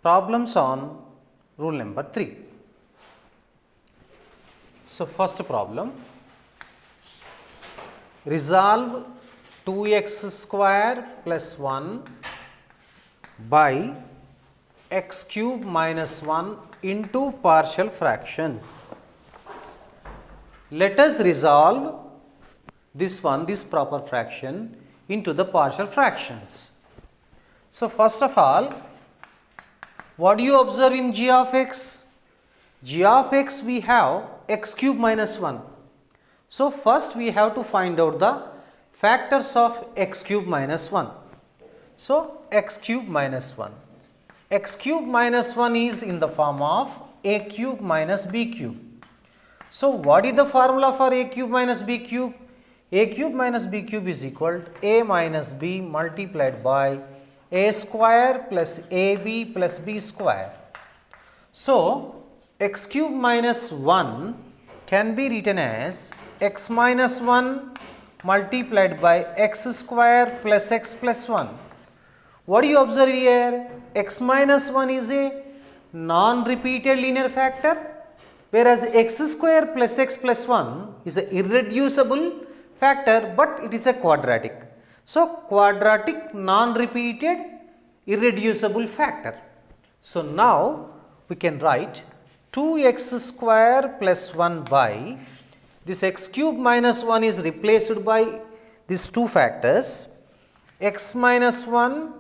Problems on rule number 3. So, first problem, resolve 2x square plus 1 by x cube minus 1 into partial fractions. Let us resolve this proper fraction into the partial fractions. So, first of all, what do you observe in g of x? G of x we have x cube minus 1. So, first we have to find out the factors of x cube minus 1. So, x cube minus 1. X cube minus 1 is in the form of a cube minus b cube. So, what is the formula for a cube minus b cube? A cube minus b cube is equal to a minus b multiplied by a square plus ab plus b square. So, x cube minus 1 can be written as x minus 1 multiplied by x square plus x plus 1. What do you observe here? X minus 1 is a non-repeated linear factor, whereas x square plus x plus 1 is an irreducible factor, but it is a quadratic. So, quadratic non-repeated irreducible factor. So, now we can write 2x square plus 1 by this x cube minus 1 is replaced by these two factors, x minus 1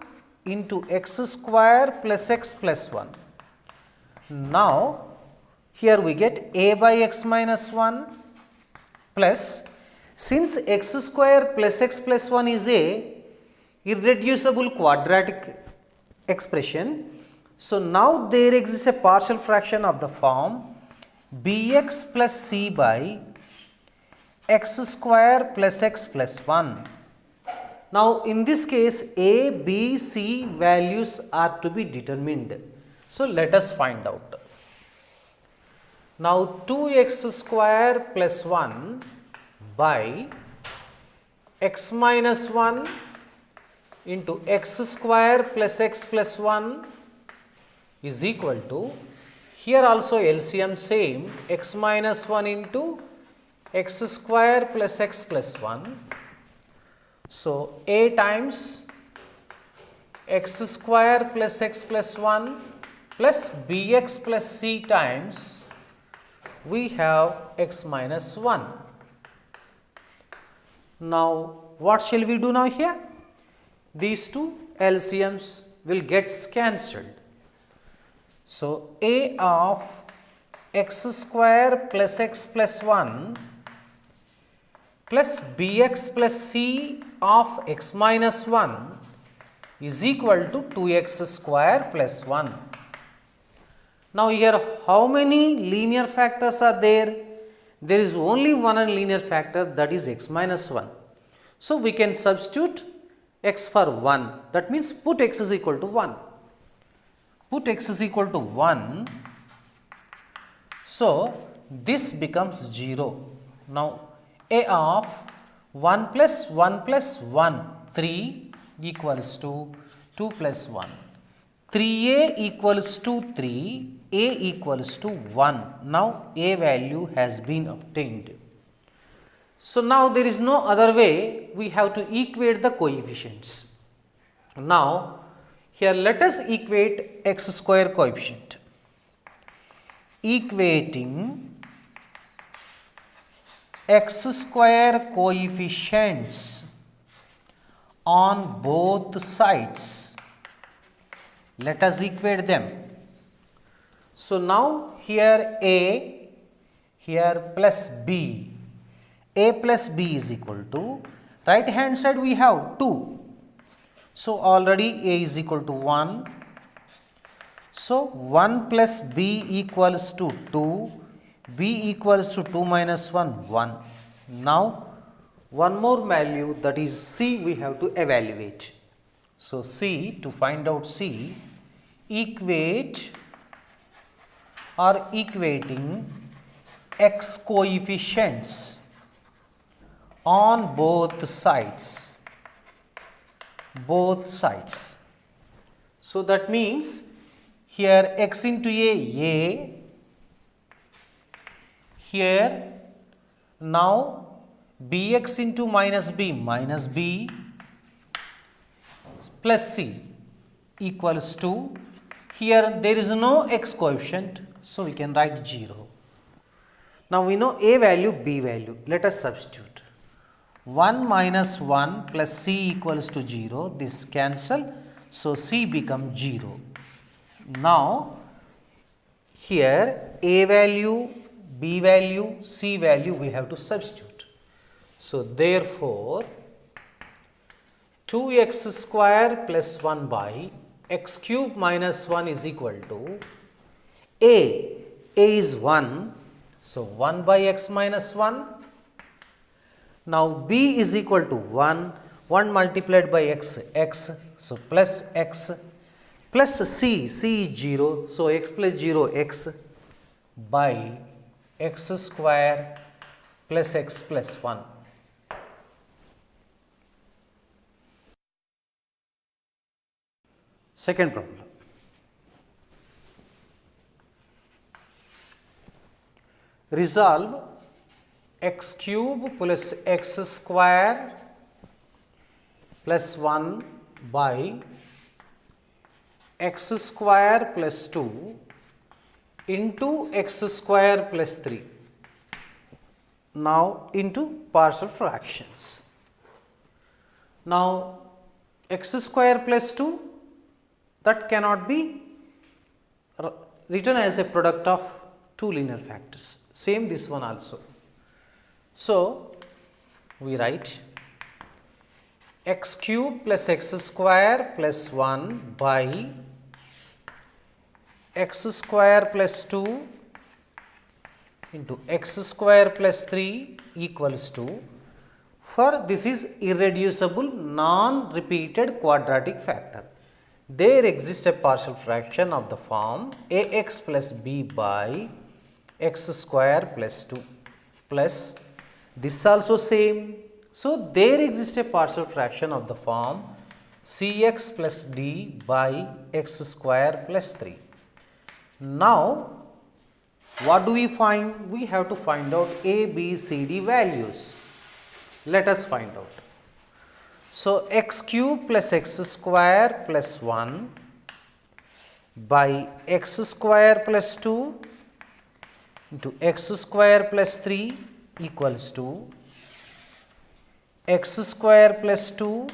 into x square plus x plus 1. Now, here we get a by x minus 1 plus, since x square plus x plus 1 is a irreducible quadratic expression. So, now there exists a partial fraction of the form bx plus c by x square plus x plus 1. Now, in this case a, b, c values are to be determined. So, let us find out. Now, 2x square plus 1 by x minus 1 into x square plus x plus 1 is equal to, here also LCM same, x minus 1 into x square plus x plus 1. So, a times x square plus x plus 1 plus bx plus c times we have x minus 1. Now, what shall we do now here? These two LCMs will get cancelled. So, a of x square plus x plus 1 plus bx plus c of x minus 1 is equal to 2x square plus 1. Now, here how many linear factors are there? There is only one linear factor, that is x minus 1. So, we can substitute x for 1, that means put x is equal to 1. Put x is equal to 1. So, this becomes 0. Now, a of 1 plus 1 plus 1, 3 equals to 2 plus 1. 3a equals to 3, a equals to 1. Now, a value has been obtained. So, now there is no other way, we have to equate the coefficients. Now, here let us equate x square coefficient. Equating x square coefficients on both sides. Let us equate them. So, now here a, here plus b. A plus b is equal to, right hand side we have 2. So, already a is equal to 1. So, 1 plus b equals to 2, b equals to 2 minus 1, 1. Now, one more value, that is c, we have to evaluate. So, c, to find out c, equate or equating x coefficients on both sides. So, that means here x into a, here now bx into minus b plus c equals to, here there is no x coefficient, so we can write 0. Now we know a value, b value, let us substitute. 1 minus 1 plus c equals to 0, this cancel, so c becomes 0. Now here a value, b value, c value we have to substitute. So therefore 2x square plus 1 by x cube minus 1 is equal to a is 1, so 1 by x minus 1. Now b is equal to 1 multiplied by x, so plus x plus c is 0, so x plus 0 x by x square plus x plus 1. Second problem. Resolve x cube plus x square plus 1 by x square plus 2 into x square plus 3. Now into partial fractions. Now x square plus 2, that cannot be written as a product of two linear factors. Same this one also. So we write x cube plus x square plus 1 by x square plus 2 into x square plus 3 equals to, for this is irreducible non-repeated quadratic factor, there exists a partial fraction of the form ax plus b by x square plus 2 plus this also same. So there exists a partial fraction of the form cx plus d by x square plus 3. Now what do we find? We have to find out a, b, c, d values. Let us find out. So x cube plus x square plus 1 by x square plus 2 into x square plus 3 equals to x square plus 2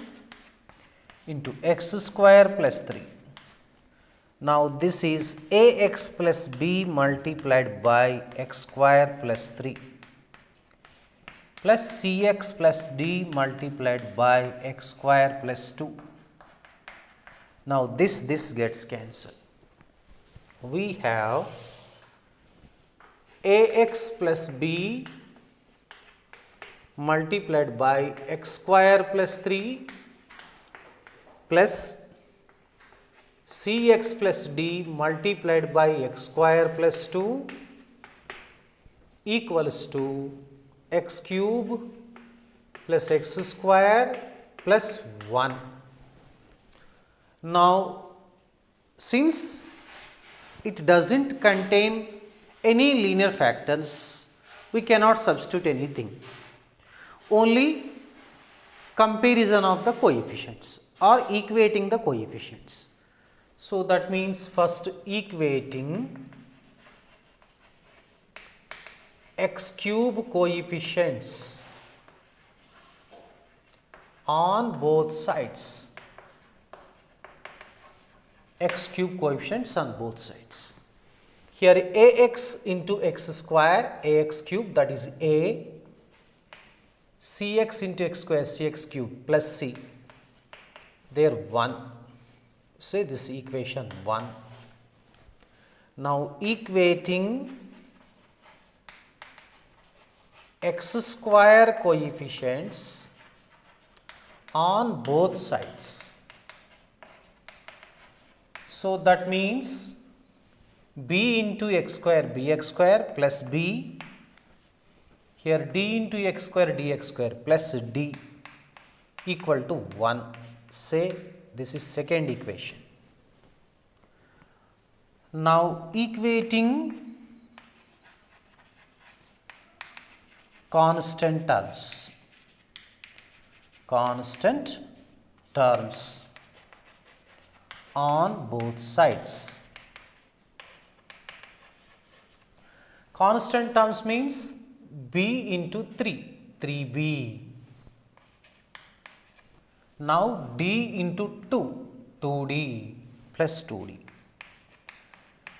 into x square plus 3. Now this is ax plus b multiplied by x square plus 3 plus cx plus d multiplied by x square plus 2. Now this gets cancelled. We have ax plus b multiplied by x square plus 3 plus cx plus d multiplied by x square plus 2 equals to x cube plus x square plus 1. Now since it does not contain any linear factors, we cannot substitute anything, only comparison of the coefficients or equating the coefficients. So that means first equating x cube coefficients on both sides, x cube coefficients on both sides. Here ax into x square, ax cube, that is a, cx into x square, cx cube plus c, there 1, say this equation 1. Now equating x square coefficients on both sides. So that means b into x square bx square plus b, here d into x square dx square plus d equal to 1. Say this is second equation. Now equating constant terms on both sides. Constant terms means b into 3b. Now d into 2d plus 2d.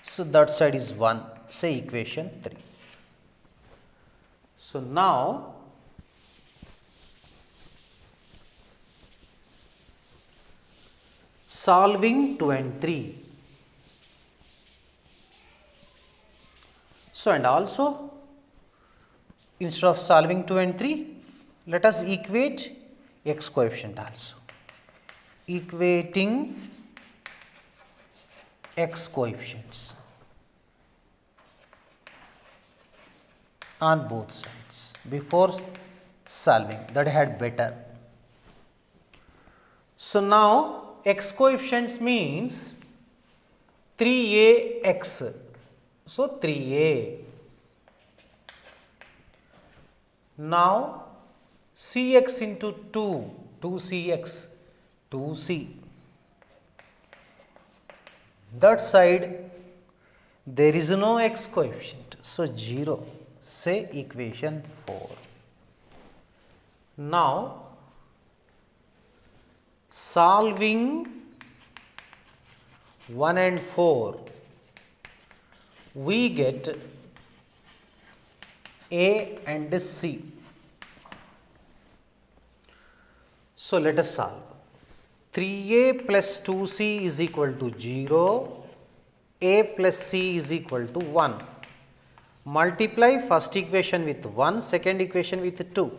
So that side is 1, say equation 3. So now solving 2 and 3. So and also instead of solving 2 and 3, let us equate x coefficient also. Equating x coefficients on both sides before solving, that had better. So now x coefficients means 3ax, so 3a. Now cx into 2cx, 2c. That side there is no x coefficient, so 0, say equation 4. Now solving 1 and 4, we get a and c. So let us solve. 3a plus 2c is equal to 0, a plus c is equal to 1. Multiply first equation with 1, second equation with 2.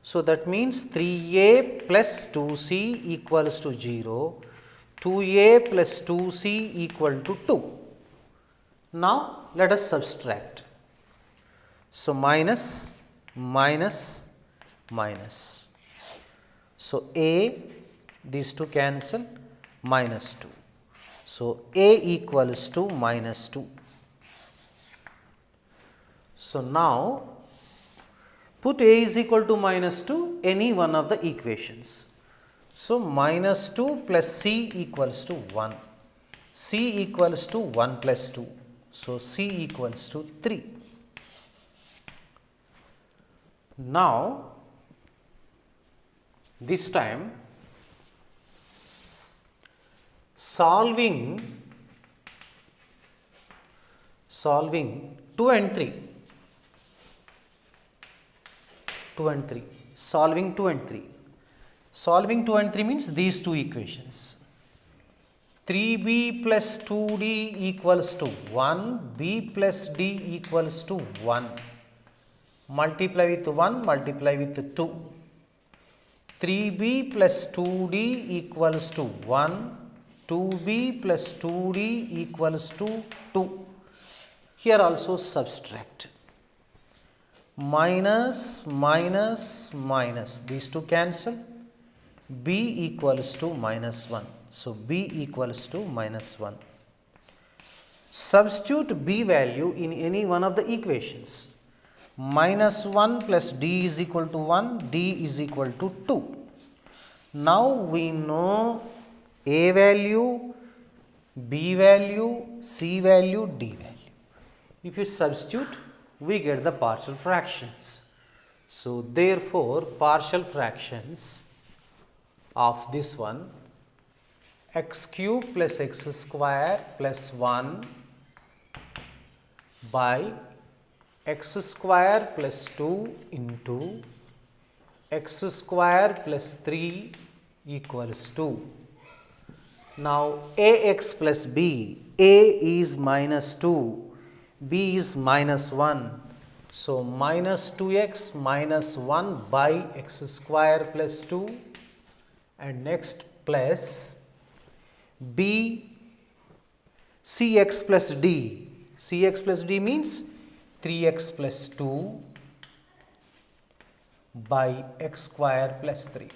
So that means 3a plus 2c equals to 0, 2a plus 2c equal to 2. Now let us subtract. So minus, minus, minus. So a, these two cancel, minus 2. So a equals to minus 2. So now put a is equal to minus 2 any one of the equations. So minus 2 plus c equals to 1. C equals to 1 plus 2. So c equals to 3. Now this time solving 2 and 3. 2 and 3. Solving 2 and 3. Solving 2 and 3 means these two equations. 3b plus 2d equals to 1, b plus d equals to 1. Multiply with 1, multiply with 2. 3b plus 2d equals to 1, 2b plus 2d equals to 2. Here also subtract. Minus, minus, minus, these two cancel. b equals to minus 1. So b equals to minus 1. Substitute b value in any one of the equations. Minus 1 plus d is equal to 1, d is equal to 2. Now we know a value, b value, c value, d value. If you substitute, we get the partial fractions. So therefore partial fractions of this one, x cube plus x square plus 1 by x square plus 2 into x square plus 3 equals 2. Now ax plus b, a is minus 2, b is minus 1. So minus 2x minus 1 by x square plus 2, and next plus b cx plus d. Cx plus d means 3x plus 2 by x square plus 3.